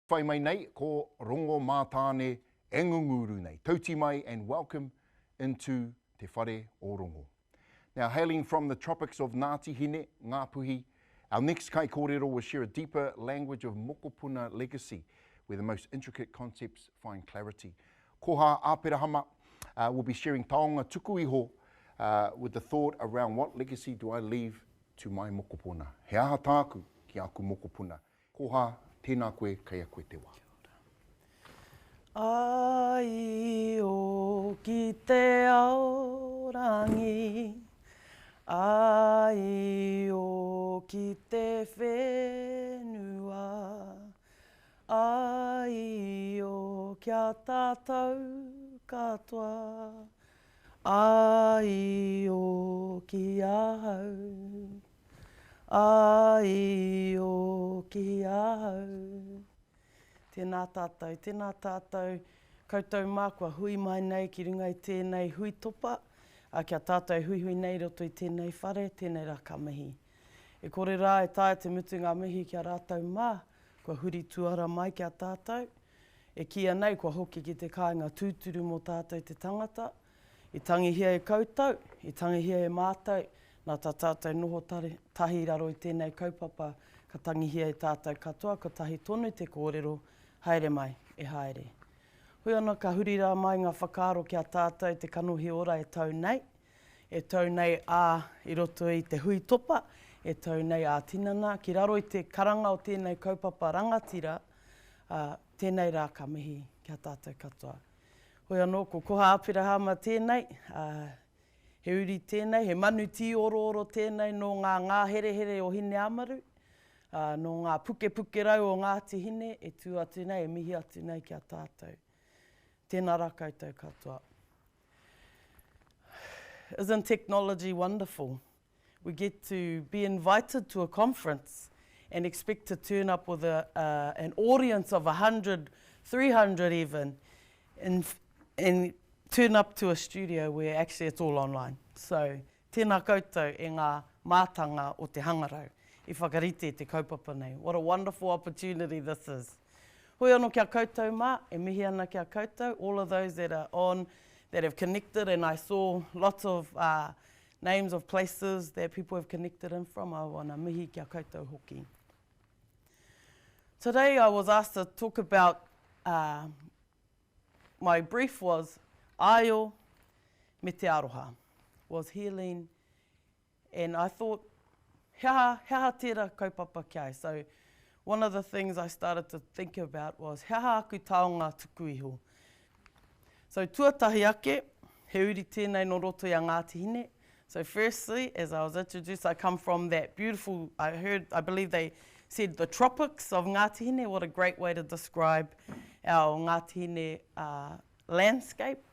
Whai mai nei, ko rongo mātāne e ngunguru nei. Tauti mai and welcome into Te Whare o Rongo. Now, hailing from the tropics of Ngāti Hine, Ngāpuhi, our next kai kōrero will share a deeper language of mokopuna legacy, where the most intricate concepts find clarity. Koha Āpirahama will be sharing taonga tuku iho with the thought around what legacy do I leave to my mokopuna. He aha tāku ki aku mokopuna. Koha, tēnā koe, kei a koe te wā. Ai o ki te aorangi, ai o ki te whenua, ai o kia tātou katoa, ai o ki ahau, ai o ki ahau. Tēnā tātou, koutou mā kua hui mai nei ki runga i tēnei hui topa, kia tātou hui nei roto i tēnei whare, tēnei rā ka mihi. E kore rā e tae te mutu ngā mihi kia rātou mā, kua huri tuara mai kia tātou, e kia nei kua hoki ki te kāinga tūturu mō tātou te tangata, i tangihia e koutou, i tangihia e mātou, nā tā tātou noho tahi raro i tēnei kaupapa, ka tangihia e tātou katoa, ka tahi tonu te kōrero, haere mai, e haere. Hui ana ka huri rā mai ngā whakaaro kia tātou te kanohi ora e tau nei i roto i te hui topa, e tau nei a tinana, ki raro i te karanga o tēnei kaupapa rangatira, tēnei rā ka mihi kia tātou katoa. Hui anō, ko koha Āpirahama tēnei, he uri tēnei, he manu ti oro tēnei no ngā here o Hine Amaru, no ngā puke rau o Ngāti Hine, e tū atu nei, e mihi atu nei kia tātou. Tēnā rā koutou katoa. Isn't technology wonderful? We get to be invited to a conference and expect to turn up with an audience of 100, 300 even, and turn up to a studio where actually it's all online. So, tēnā koutou e ngā mātanga o te hangarau. I whakarite te kaupapa nei. What a wonderful opportunity this is. Hoi anō kia koutou mā, e mihi ana kia koutou, all of those that are on, that have connected, and I saw lots of names of places that people have connected in from. I wana mihi kia koutou hoki. Today I was asked to talk about, my brief was Aio me te aroha, was healing, and I thought, Heha tērā kaupapa kia. So one of the things I started to think about was heha aku taonga tuku iho. So tuatahi ake, he uri tēnei no roto i a Ngāti Hine. So firstly, as I was introduced, I come from that beautiful, I believe they said the tropics of Ngāti Hine. What a great way to describe our Ngāti Hine landscape,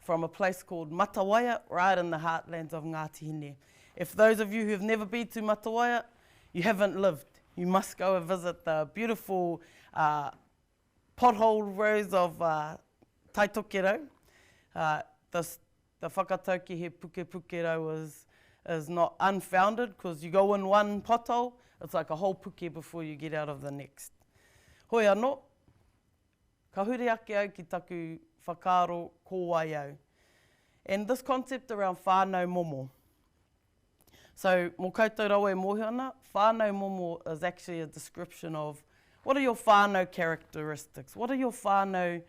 from a place called Matawaia, right in the heartlands of Ngāti Hine. If those of you who have never been to Matawaia, you haven't lived. You must go and visit the beautiful pothole rows of Taitokero. The whakatauki he pukero is not unfounded, because you go in one pothole, it's like a whole puke before you get out of the next. Hoi anō, ka huri ake au ki taku whakaaro kōwai au. And this concept around whānau momo. So, mō koutou rau e mōhiona, whānau momo is actually a description of what are your whānau characteristics? What are your whānau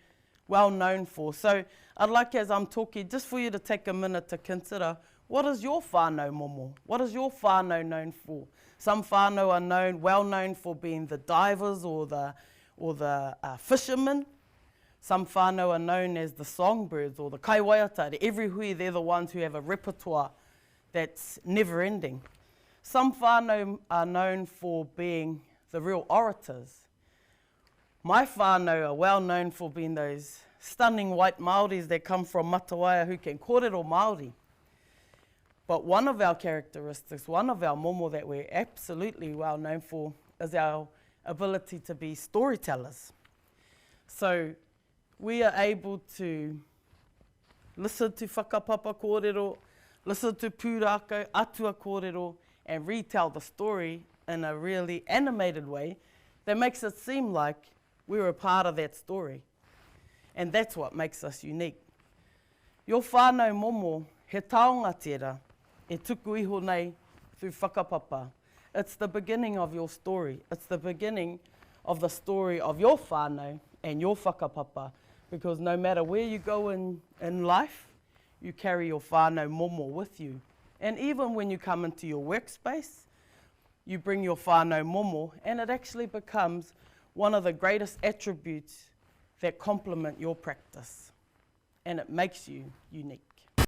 well known for? So, I'd like, as I'm talking, just for you to take a minute to consider, what is your whānau momo? What is your whānau known for? Some whānau are well known for being the divers or the fishermen. Some whānau are known as the songbirds or the kaiwaiata. Everywhere they're the ones who have a repertoire that's never ending. Some whānau are known for being the real orators. My whānau are well known for being those stunning white Māoris that come from Matawaia who can kōrero Māori. But one of our characteristics, one of our momo that we're absolutely well known for is our ability to be storytellers. So we are able to listen to whakapapa kōrero, listen to pūrākau, atua kōrero, and retell the story in a really animated way that makes it seem like we're a part of that story. And that's what makes us unique. Your whānau momo, he taonga tērā, e tuku iho nei through whakapapa. It's the beginning of your story. It's the beginning of the story of your whānau and your whakapapa, because no matter where you go in life, you carry your whānau momo with you. And even when you come into your workspace, you bring your whānau momo, and it actually becomes one of the greatest attributes that complement your practice. And it makes you unique.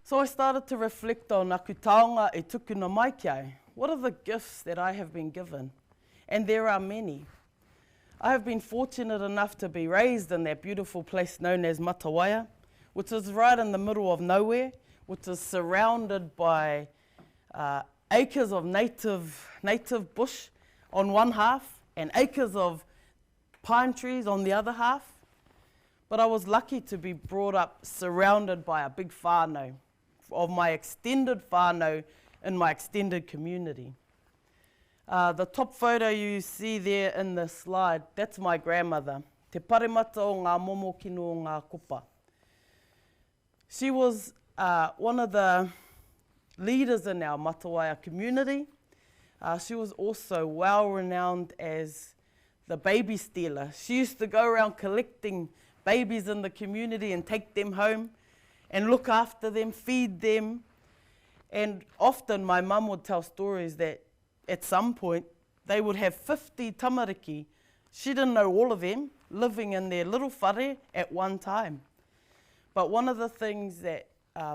So I started to reflect on aku taonga e tukuna mai ki ai. What are the gifts that I have been given? And there are many. I have been fortunate enough to be raised in that beautiful place known as Matawaia, which is right in the middle of nowhere, which is surrounded by acres of native bush on one half and acres of pine trees on the other half. But I was lucky to be brought up surrounded by a big whānau, of my extended whānau in my extended community. The top photo you see there in the slide, that's my grandmother, Te Paremata o ngā momo kino o ngā kupa. She was one of the leaders in our Matawaia community. She was also well renowned as the baby stealer. She used to go around collecting babies in the community and take them home and look after them, feed them. And often my mum would tell stories that at some point they would have 50 tamariki. She didn't know all of them, living in their little whare at one time. But one of the things that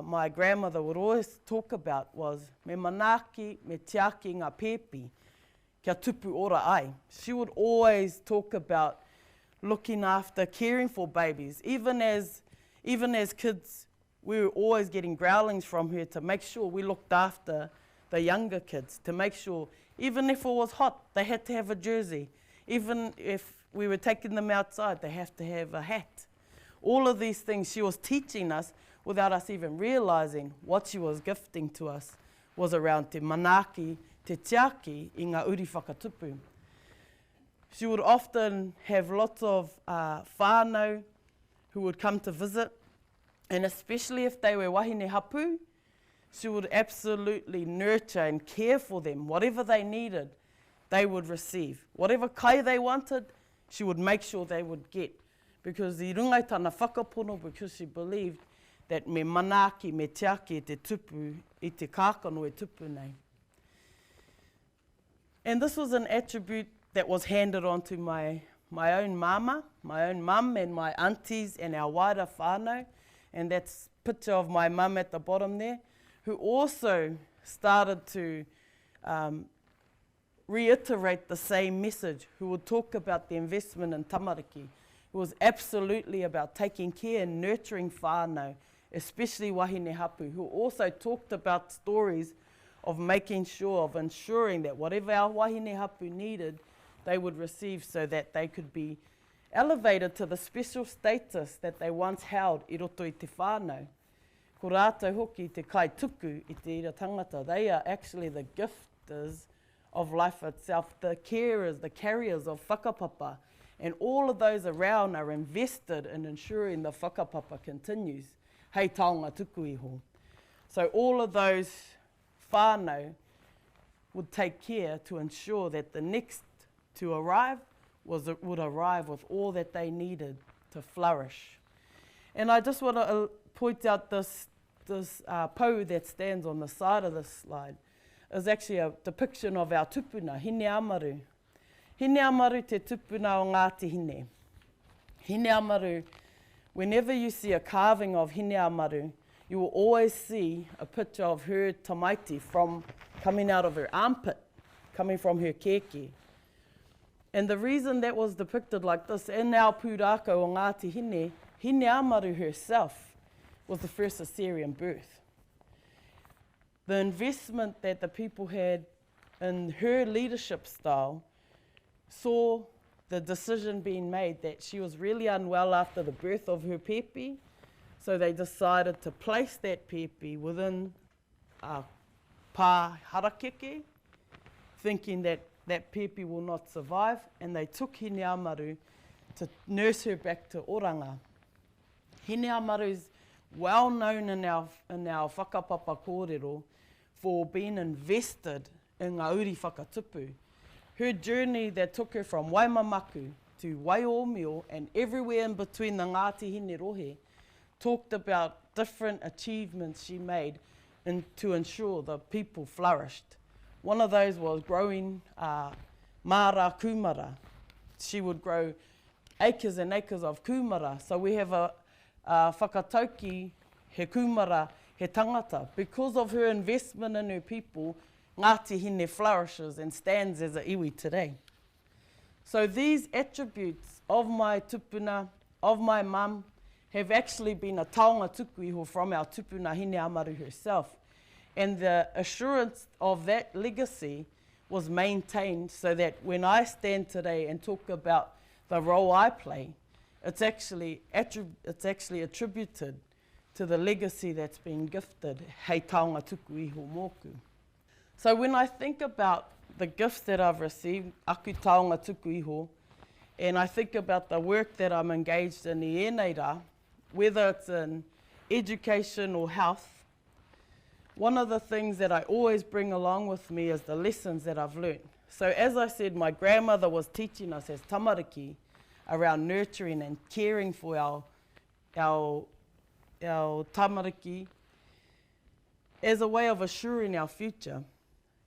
my grandmother would always talk about was me manaaki, me tiaki ngā pepi, kia tupu ora ai. She would always talk about looking after, caring for babies. Even as kids, we were always getting growlings from her to make sure we looked after the younger kids, to make sure, even if it was hot, they had to have a jersey. Even if we were taking them outside, they have to have a hat. All of these things she was teaching us without us even realising what she was gifting to us was around te manaaki, te tiaki i ngā uri whakatupu. She would often have lots of whānau who would come to visit, and especially if they were wahine hapu, she would absolutely nurture and care for them. Whatever they needed, they would receive. Whatever kai they wanted, she would make sure they would get. Because I rungai tana whakapono, because she believed that me manaaki, me tiaki, te tupu, i te kākano e tupu nei. And this was an attribute that was handed on to my own mama, my own mum and my aunties and our wider whānau. And that's a picture of my mum at the bottom there, who also started to reiterate the same message, who would talk about the investment in tamariki. It was absolutely about taking care and nurturing whānau, especially wahine hapu, who also talked about stories of making sure, of ensuring that whatever our wahine hapu needed, they would receive so that they could be elevated to the special status that they once held i roto i te whānau. Ko rātou hoki te kai tuku i te ira tangata. They are actually the gifters of life itself, the carers, the carriers of whakapapa. And all of those around are invested in ensuring the whakapapa continues. Hei taonga tuku iho. So all of those whānau would take care to ensure that the next to arrive would arrive with all that they needed to flourish. And I just want to point out this pou that stands on the side of this slide. Is actually a depiction of our tupuna, hine amaru. Hine amaru te tupuna o Ngāti Hine. Hine amaru, whenever you see a carving of hine amaru, you will always see a picture of her tamaiti coming out of her armpit, coming from her keke. And the reason that was depicted like this, in our pūrākau o Ngāti Hine, Hine Amaru herself was the first Assyrian birth. The investment that the people had in her leadership style saw the decision being made that she was really unwell after the birth of her pepe, so they decided to place that pepe within pā harakeke, thinking that that pepe will not survive, and they took Hine Amaru to nurse her back to oranga. Hine Amaru is well known in our whakapapa kōrero for being invested in ngā uri whakatupu. Her journey that took her from Waimamaku to Waiomio and everywhere in between the Ngāti Hine Rohe talked about different achievements she made to ensure the people flourished. One of those was growing mara kumara. She would grow acres and acres of kumara. So we have a whakatauki he kumara he tangata. Because of her investment in her people, Ngāti Hine flourishes and stands as a iwi today. So these attributes of my tupuna, of my mum, have actually been a taonga tuku iho from our tupuna Hine Amaru herself. And the assurance of that legacy was maintained so that when I stand today and talk about the role I play, it's actually attributed to the legacy that's been gifted hei taonga tuku iho mōku. So when I think about the gifts that I've received, aku taonga tuku iho, and I think about the work that I'm engaged in I ēnei rā, whether it's in education or health, one of the things that I always bring along with me is the lessons that I've learned. So as I said, my grandmother was teaching us as tamariki around nurturing and caring for our tamariki as a way of assuring our future.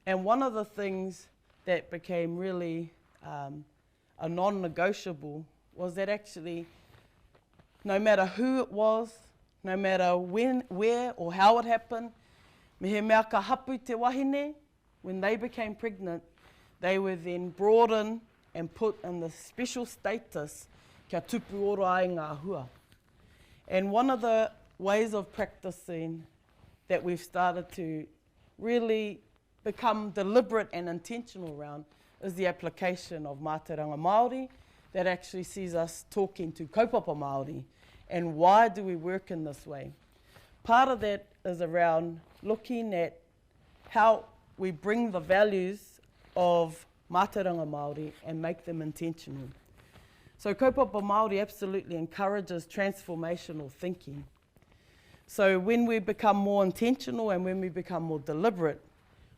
And one of the things that became really a non-negotiable was that actually no matter who it was, no matter when, where or how it happened, me he mea ka hapu te wahine, when they became pregnant, they were then brought in and put in the special status kia tupu oro ai ngā hua. And one of the ways of practicing that we've started to really become deliberate and intentional around is the application of mātauranga Māori that actually sees us talking to kaupapa Māori. And why do we work in this way? Part of that is around looking at how we bring the values of mātauranga Māori and make them intentional. So kaupapa Māori absolutely encourages transformational thinking. So when we become more intentional and when we become more deliberate,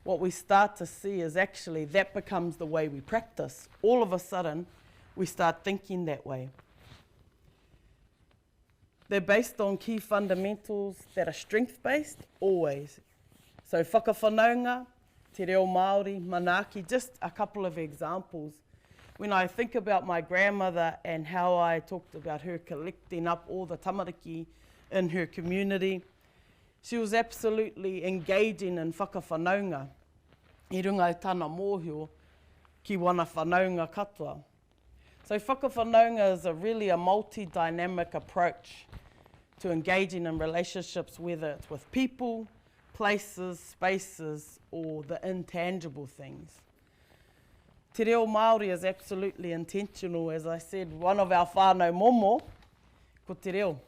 what we start to see is actually that becomes the way we practice. All of a sudden, we start thinking that way. They're based on key fundamentals that are strength-based, always. So whakawhanaunga, te reo Māori, manaaki, just a couple of examples. When I think about my grandmother and how I talked about her collecting up all the tamariki in her community, she was absolutely engaging in whakawhanaunga. I runga i tāna mōhio ki wana whanaunga katoa. So whakawhanaunga is really a multi-dynamic approach to engaging in relationships, whether it's with people, places, spaces, or the intangible things. Te reo Māori is absolutely intentional. As I said, one of our whānau momo, ko te reo.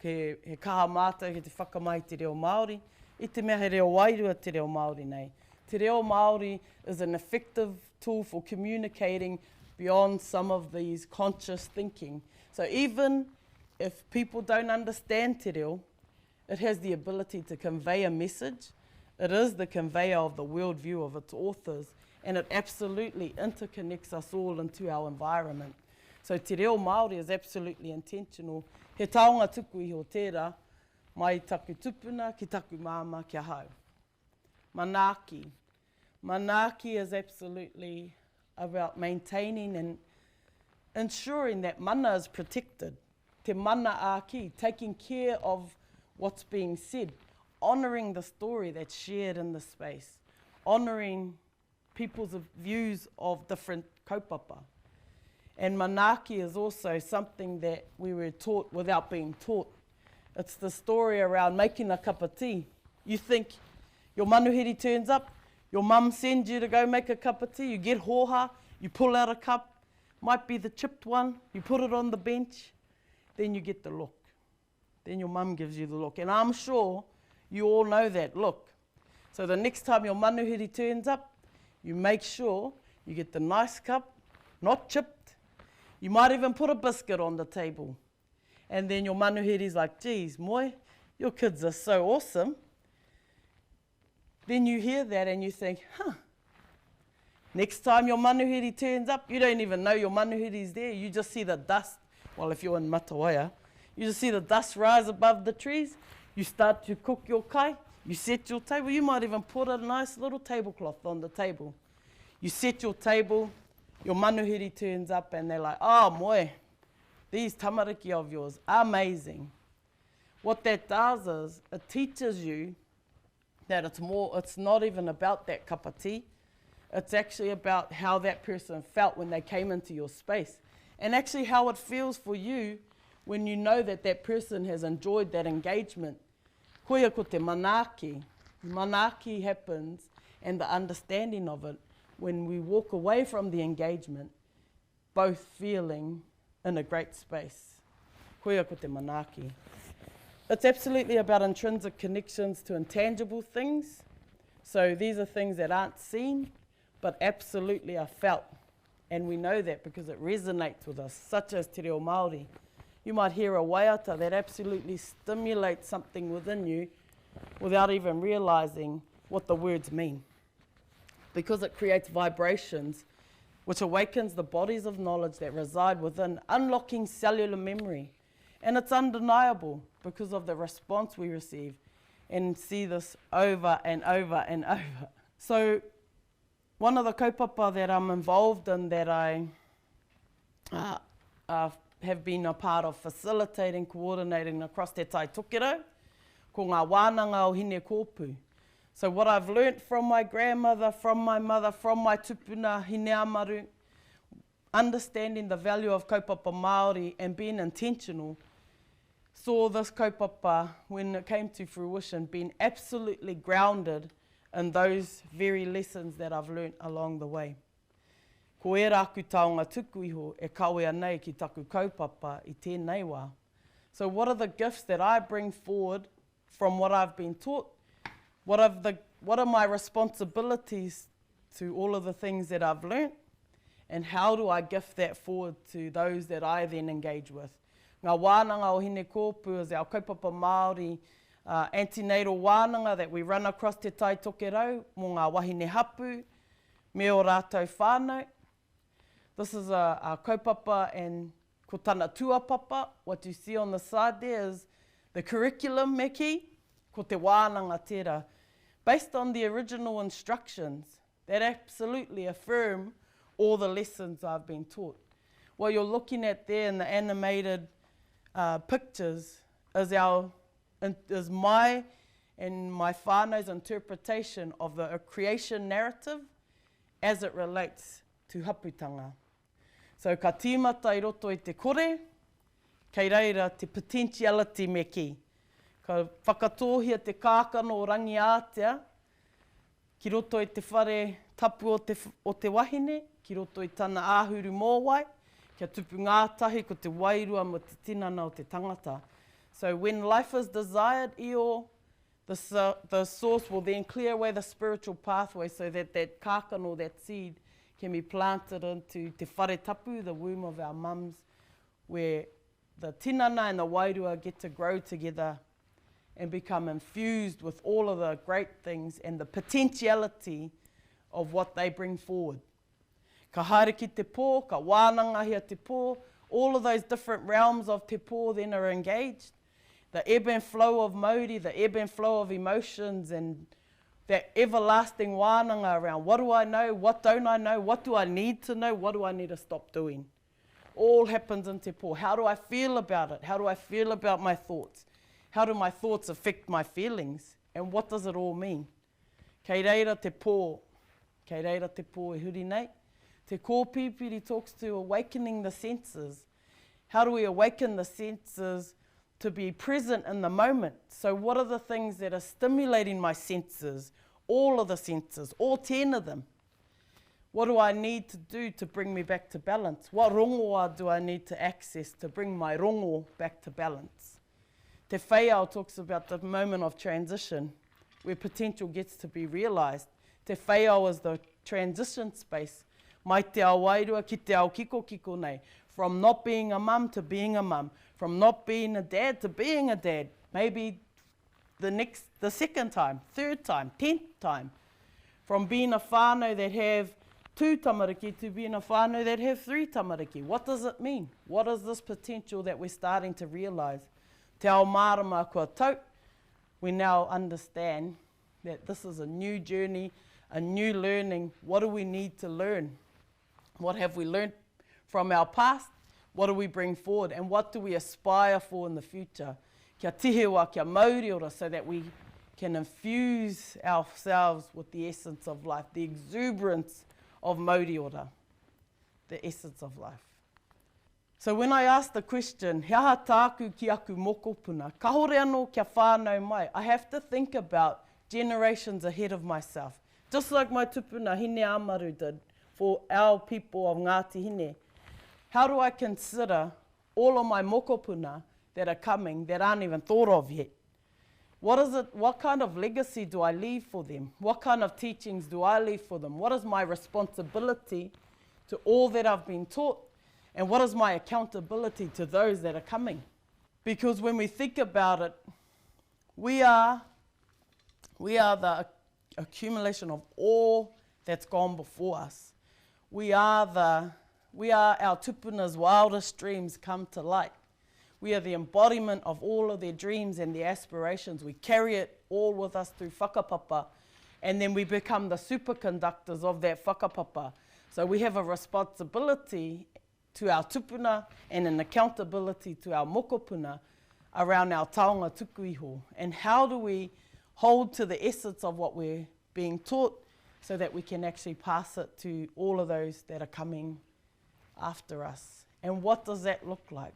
He kaha mātou he te whakamai te reo Māori, I te mea he reo wairua te reo Māori nei. Te reo Māori is an effective tool for communicating beyond some of these conscious thinking. So even if people don't understand te reo, it has the ability to convey a message. It is the conveyor of the worldview of its authors, and it absolutely interconnects us all into our environment. So te reo Māori is absolutely intentional. He taonga tuku iho tērā, mai taku tupuna ki taku māma kia hau. Manaaki. Manaaki is absolutely about maintaining and ensuring that mana is protected. Te mana āki, taking care of what's being said, honouring the story that's shared in the space, honouring people's views of different kaupapa. And manaaki is also something that we were taught without being taught. It's the story around making a cup of tea. You think your manuhiri turns up, your mum sends you to go make a cup of tea, you get hoha, you pull out a cup, might be the chipped one, you put it on the bench, then you get the look. Then your mum gives you the look. And I'm sure you all know that look. So the next time your manuhiri turns up, you make sure you get the nice cup, not chipped. You might even put a biscuit on the table. And then your manuhiri's like, geez, moi, your kids are so awesome. Then you hear that and you think, next time your manuhiri turns up, you don't even know your manuhiri's there. You just see the dust. Well, if you're in Matawaya, you just see the dust rise above the trees. You start to cook your kai. You set your table. You might even put a nice little tablecloth on the table. You set your table, your manuhiri turns up and they're like, oh, moi, these tamariki of yours are amazing. What that does is it teaches you that it's not even about that cup of tea. It's actually about how that person felt when they came into your space. And actually how it feels for you when you know that that person has enjoyed that engagement. Koia ko te manaaki. Manaaki happens and the understanding of it when we walk away from the engagement, both feeling in a great space. Koia ko te manaaki. It's absolutely about intrinsic connections to intangible things. So these are things that aren't seen, but absolutely are felt. And we know that because it resonates with us, such as te reo Māori. You might hear a waiata that absolutely stimulates something within you without even realizing what the words mean. Because it creates vibrations which awakens the bodies of knowledge that reside within, unlocking cellular memory. And it's undeniable because of the response we receive, and see this over and over and over. So one of the kaupapa that I'm involved in that I have been a part of facilitating, coordinating across te tai tokero, ko ngā wānanga o hine kōpū. So what I've learnt from my grandmother, from my mother, from my tupuna, hine amaru, understanding the value of kaupapa Māori and being intentional, saw this kaupapa, when it came to fruition, being absolutely grounded in those very lessons that I've learnt along the way. Ko e rāku taonga tuku iho e kawea nei ki taku kaupapa i tēnei wā. So what are the gifts that I bring forward from what I've been taught? What are my responsibilities to all of the things that I've learnt? And how do I gift that forward to those that I then engage with? Ngā wānanga o hine kōpū is our kaupapa Māori antenatal wānanga that we run across te tai tokerau mō ngā wahine hapu, me o rātou whānau. This is a kaupapa and ko tana tuapapa. What you see on the side there is the curriculum me ki, ko te wānanga tērā, based on the original instructions that absolutely affirm all the lessons I've been taught. What you're looking at there in the animated pictures is my and my whānau's interpretation of the creation narrative as it relates to haputanga. So ka tīmata I roto I te kore, kei reira te potentiality me ki. Ka whakatōhia te kākano o rangi ātea, ki roto I te whare tapu o te wahine, ki roto I tana āhuru mōwai, kia tupu ngātahi ko te wairua mo te tinana o te tangata. So when life is desired, io, the source will then clear away the spiritual pathway so that that kākano, that seed, can be planted into te whare tapu, the womb of our mums, where the tinana and the wairua get to grow together and become infused with all of the great things and the potentiality of what they bring forward. Ka haere ki te pō, ka wānanga hia te pō, all of those different realms of te pō then are engaged. The ebb and flow of mauri, the ebb and flow of emotions, and that everlasting wānanga around what do I know, what don't I know, what do I need to know, what do I need to stop doing. All happens in te pō. How do I feel about it? How do I feel about my thoughts? How do my thoughts affect my feelings? And what does it all mean? Kei reira te pō. Kei reira te pō e huri nei. Te kōpipiri talks to awakening the senses. How do we awaken the senses to be present in the moment? So what are the things that are stimulating my senses? All of the senses, all 10 of them. What do I need to do to bring me back to balance? What rongoa do I need to access to bring my rongo back to balance? Te whaiao talks about the moment of transition where potential gets to be realised. Te whaiao is the transition space. Mai te ao wairua ki te ao kiko kiko nei. from not being a mum to being a mum, from not being a dad to being a dad, maybe the second time, third time, 10th time, from being a whānau that have 2 tamariki to being a whānau that have 3 tamariki. What does it mean? What is this potential that we're starting to realise? Te ao mārama kua tau, we now understand that this is a new journey, a new learning. What do we need to learn? What have we learned from our past? What do we bring forward? And what do we aspire for in the future? Kia tihewa, kia mauriora, so that we can infuse ourselves with the essence of life, the exuberance of mauriora, the essence of life. So when I ask the question, he aha tāku ki aku mokopuna, ka hore anō kia whānau mai, I have to think about generations ahead of myself. Just like my tupuna Hine Amaru did for our people of Ngāti Hine. How do I consider all of my mokopuna that are coming that aren't even thought of yet? What kind of legacy do I leave for them? What kind of teachings do I leave for them? What is my responsibility to all that I've been taught? And what is my accountability to those that are coming? Because when we think about it, we are the accumulation of all that's gone before us. We are our tupuna's wildest dreams come to light. We are the embodiment of all of their dreams and their aspirations. We carry it all with us through whakapapa, and then we become the superconductors of that whakapapa. So we have a responsibility to our tupuna and an accountability to our mokopuna around our taonga tuku iho. And how do we hold to the essence of what we're being taught so that we can actually pass it to all of those that are coming after us? And what does that look like?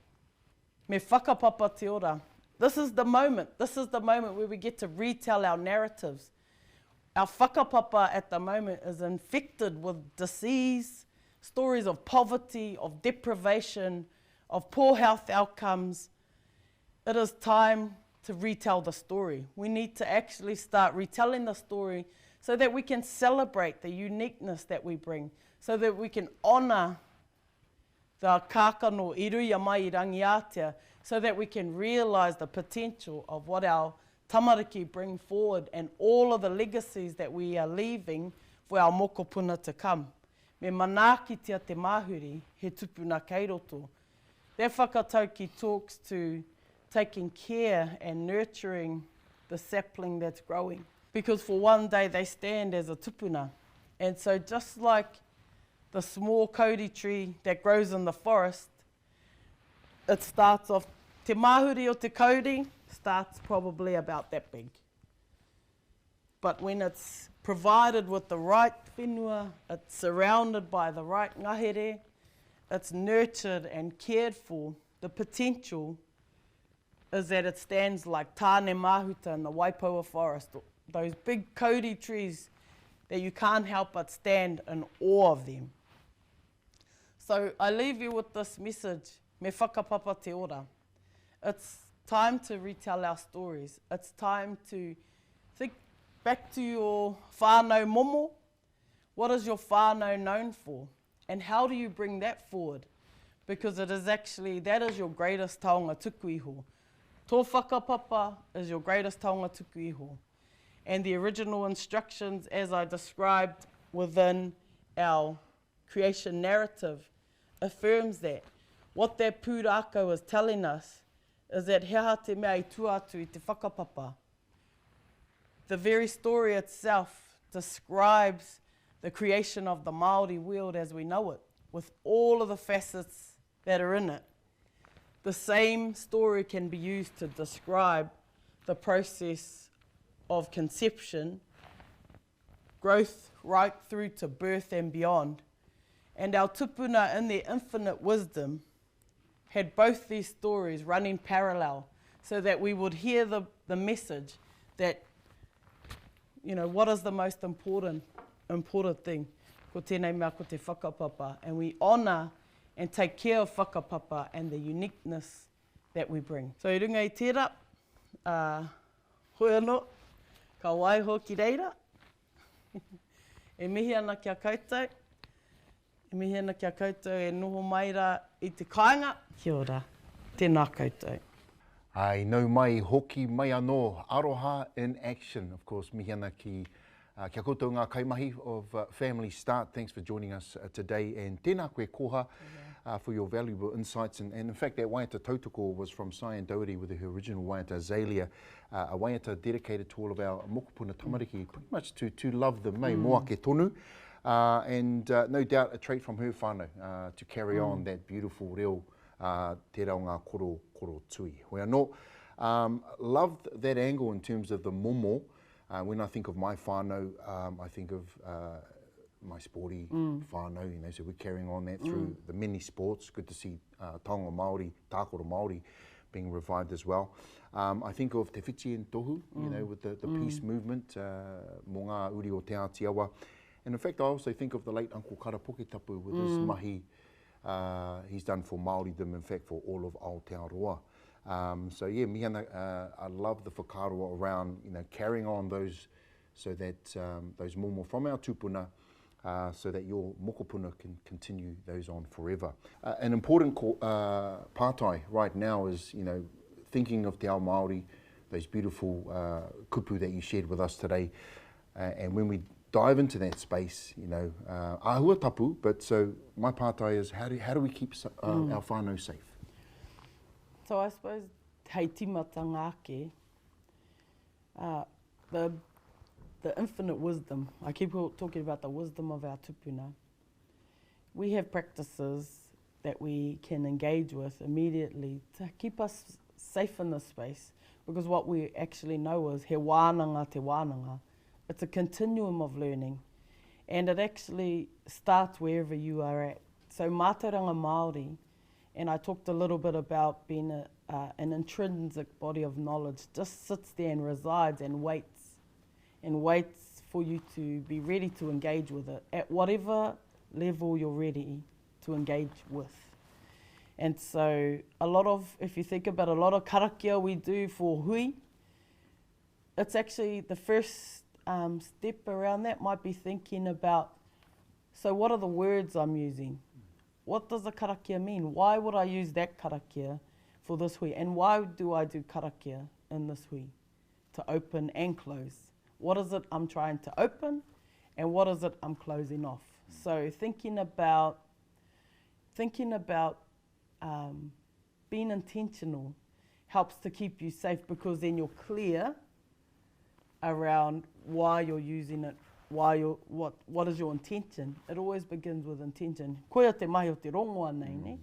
Me whakapapa te ora. This is the moment. This is the moment where we get to retell our narratives. Our whakapapa at the moment is infected with disease, stories of poverty, of deprivation, of poor health outcomes. It is time to retell the story. We need to actually start retelling the story so that we can celebrate the uniqueness that we bring, so that we can honour the kākano iruia mai I Rangiatea, so that we can realise the potential of what our tamariki bring forward and all of the legacies that we are leaving for our mokopuna to come. Me manakitia te mahuri, he tupuna keiroto. That whakatauki talks to taking care and nurturing the sapling that's growing. Because for one day they stand as a tupuna. And so just like the small kauri tree that grows in the forest, it starts off, te mahuri o te kauri starts probably about that big. But when it's provided with the right whenua, it's surrounded by the right ngahere, it's nurtured and cared for, the potential is that it stands like tāne mahuta in the Waipoua forest, those big kauri trees that you can't help but stand in awe of them. So I leave you with this message, me whakapapa te ora. It's time to retell our stories. It's time to think back to your whānau momo. What is your whānau known for? And how do you bring that forward? Because it is actually, that is your greatest taonga tuku iho. Tō whakapapa is your greatest taonga tuku iho. And the original instructions, as I described within our creation narrative, affirms that. What that pūrākau is telling us is that he aha te mea I tuatu I te whakapapa. The very story itself describes the creation of the Māori world as we know it, with all of the facets that are in it. The same story can be used to describe the process of conception, growth right through to birth and beyond. And our tupuna in their infinite wisdom had both these stories running parallel so that we would hear the message that, you know, what is the most important thing? Ko tēnei mea ko te whakapapa. And we honour and take care of whakapapa and the uniqueness that we bring. So I runga I tērā, hoi anō, ka waiho ki reira. E mihi ana kia koutou. E mihena kia koutou e noho mai rā i te kāinga. Kia ora, tēnā koutou. Ai, nau mai hoki mai anō, aroha in action. Of course, mihena ki kia koutou ngā kaimahi of Family Start. Thanks for joining us today. And tēnā koe koha for your valuable insights. And in fact, that waiata tautoko was from Cyan Doherty with her original waiata Azalea, a waiata dedicated to all of our mokopuna tamariki, pretty much to love them, mei, moa ke tonu. And no doubt a trait from her whānau to carry on that beautiful reo te rao ngā koro tui. Hoi anō, loved that angle in terms of the momo. When I think of my whānau, I think of my sporty whānau, you know, so we're carrying on that through the many sports. Good to see taonga Māori, tākoro Māori being revived as well. I think of Te Whiti and Tohu, you know, with the peace movement, mō ngā uri o te Ātiawa. And in fact, I also think of the late Uncle Karapoke Tapu with his mahi he's done for Māoridom, in fact, for all of Aotearoa. So yeah, mihana, I love the whakaroa around, you know, carrying on those, so that those momo from our tupuna, so that your mokopuna can continue those on forever. An important pātai right now is, you know, thinking of te ao Māori, those beautiful kupu that you shared with us today. And when we dive into that space, you know, āhua tapu, but so my pātai is how do we keep our whānau safe? So I suppose hei timata ngāke, the infinite wisdom. I keep talking about the wisdom of our tupuna. We have practices that we can engage with immediately to keep us safe in this space, because what we actually know is he wānanga te wānanga. It's a continuum of learning, and it actually starts wherever you are at. So mātauranga Māori, and I talked a little bit about being an intrinsic body of knowledge, just sits there and resides and waits for you to be ready to engage with it at whatever level you're ready to engage with. And so if you think about a lot of karakia we do for hui, it's actually the first step around that might be thinking about, so what are the words I'm using? What does a karakia mean? Why would I use that karakia for this hui? And why do I do karakia in this hui? To open and close. What is it I'm trying to open, and what is it I'm closing off? So thinking about being intentional helps to keep you safe, because then you're clear around why you're using it, what is your intention. It always begins with intention. Koia te mahi o te rongoa nei, ne?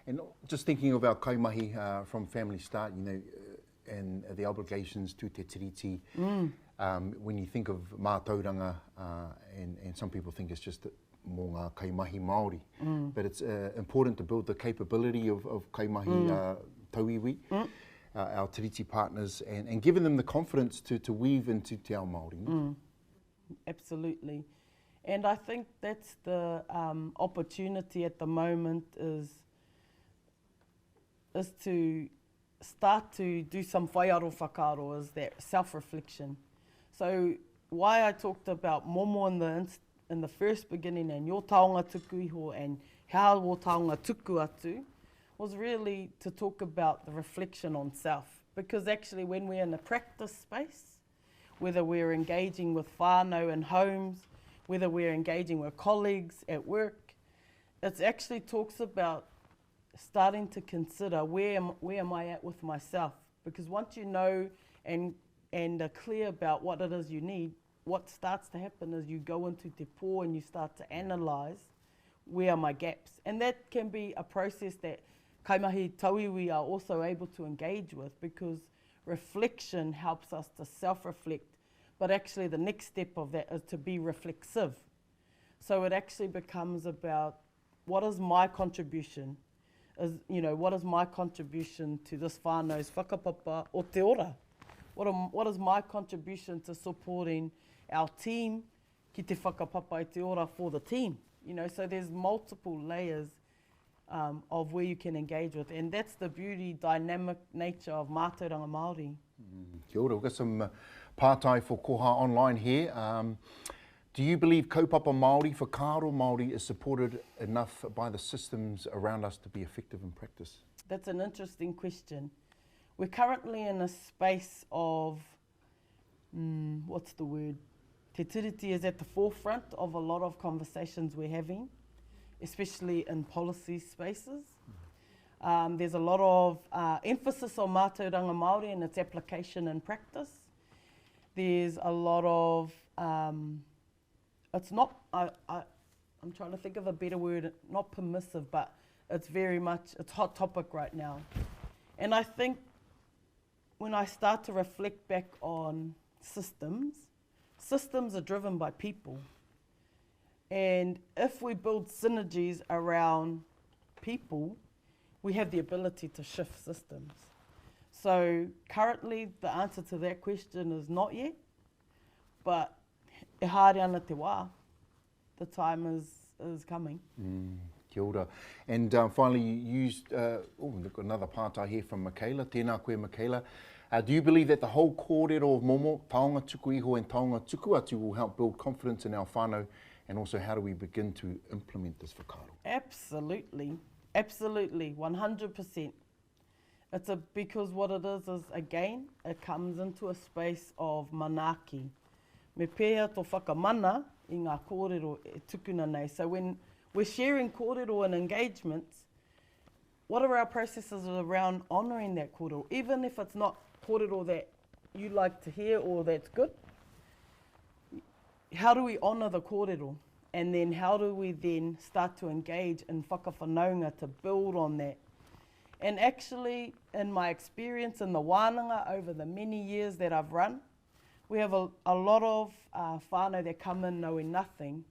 And just thinking of our kaimahi from Family Start, you know, and the obligations to te tiriti, when you think of mātauranga, and some people think it's just mō ngā kaimahi Māori, but it's important to build the capability of kaimahi tauiwi, our tiriti partners, and giving them the confidence to weave into te ao Māori. Absolutely. And I think that's the opportunity at the moment is to start to do some whaiaro whakaro, is that self-reflection. So why I talked about momo in the first beginning, and your taonga tuku iho, and how o taonga tuku atu, was really to talk about the reflection on self. Because actually when we're in a practice space, whether we're engaging with whānau in homes, whether we're engaging with colleagues at work, it actually talks about starting to consider where am I at with myself. Because once you know and are clear about what it is you need, what starts to happen is you go into te pō and you start to analyse where are my gaps. And that can be a process that kaimahi tauiwi are also able to engage with, because reflection helps us to self-reflect, but actually the next step of that is to be reflexive. So it actually becomes about, what is my contribution? What is my contribution to this whānau's whakapapa o te ora? What is my contribution to supporting our team ki te whakapapa i te ora for the team? You know, so there's multiple layers of where you can engage with, and that's the beauty, dynamic nature of mātauranga Māori. Kia ora, we've got some pātai for koha online here. Do you believe kaupapa Māori for Karo Māori is supported enough by the systems around us to be effective in practice? That's an interesting question. We're currently in a space of, what's the word? Te tiriti is at the forefront of a lot of conversations we're having, especially in policy spaces. There's a lot of emphasis on mātauranga Māori and its application in practice. There's a lot of, it's not, I'm trying to think of a better word, not permissive, but it's very much, it's hot topic right now. And I think when I start to reflect back on systems are driven by people. And if we build synergies around people, we have the ability to shift systems. So currently the answer to that question is not yet, but e haere ana te wā, the time is coming. Kia ora. And finally, you used, look, another pātai here from Michaela. Tēnā koe, Michaela. Do you believe that the whole kōrero of Momo, taonga tuku iho and taonga tuku atu will help build confidence in our whānau, and also how do we begin to implement this for Karo? Absolutely, absolutely, 100%. Because what it is again, it comes into a space of manaaki. Me pēa tō whakamana i ngā kōrero e tukuna nei. So when we're sharing kōrero and engagements, what are our processes around honouring that kōrero? Even if it's not kōrero that you like to hear or that's good, how do we honour the kōrero? And then how do we then start to engage in whakawhanaunga to build on that? And actually, in my experience in the wānanga over the many years that I've run, we have a lot of whānau that come in knowing nothing.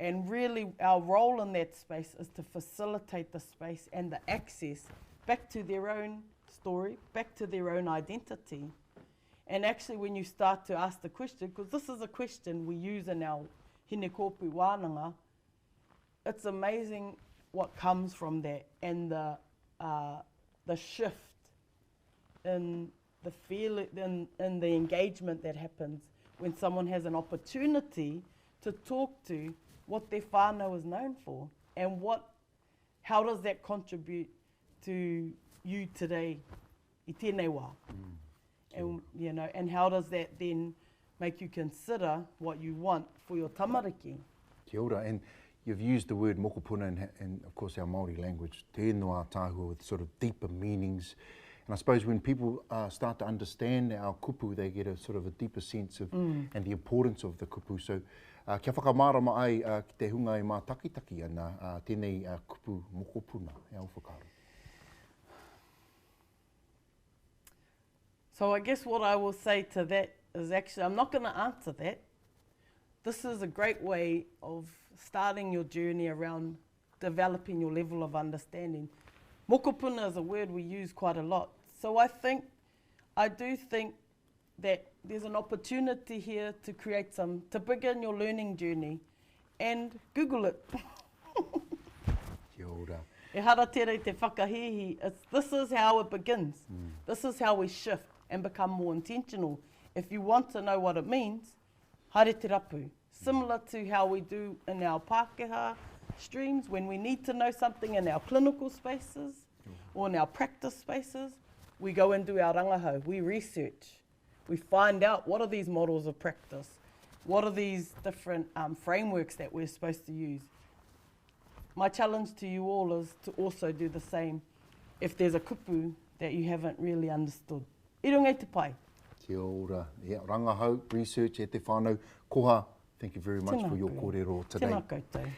And really, our role in that space is to facilitate the space and the access back to their own story, back to their own identity. And actually, when you start to ask the question, because this is a question we use in our hine kōpū wānanga, it's amazing what comes from that and the shift in the engagement that happens when someone has an opportunity to talk to what their whānau is known for and how does that contribute to you today i tēnei wā. And, you know, and how does that then make you consider what you want for your tamariki? Kia ora. And you've used the word mokopuna in of course, our Māori language, te noa tāhua, with sort of deeper meanings. And I suppose when people start to understand our kupu, they get a sort of a deeper sense of and the importance of the kupu. So kia whakamārama ai ki te hunga i mā takitaki ana tēnei kupu mokopuna e au whakaro. So I guess what I will say to that is actually, I'm not going to answer that. This is a great way of starting your journey around developing your level of understanding. Mokopuna is a word we use quite a lot. So I do think that there's an opportunity here to create to begin your learning journey and Google it. Kia ora. E hara tere te whakahihi. This is how it begins. This is how we shift and become more intentional. If you want to know what it means, haere te rapu. Similar to how we do in our Pākehā streams, when we need to know something in our clinical spaces or in our practice spaces, we go and do our rangahau, we research, we find out what are these models of practice, what are these different frameworks that we're supposed to use. My challenge to you all is to also do the same if there's a kupu that you haven't really understood. I runga i te pai. Kia ora. Yeah, rangahau, research e te whānau. Koha, thank you very much for your kōrero today. Tēnā koutou.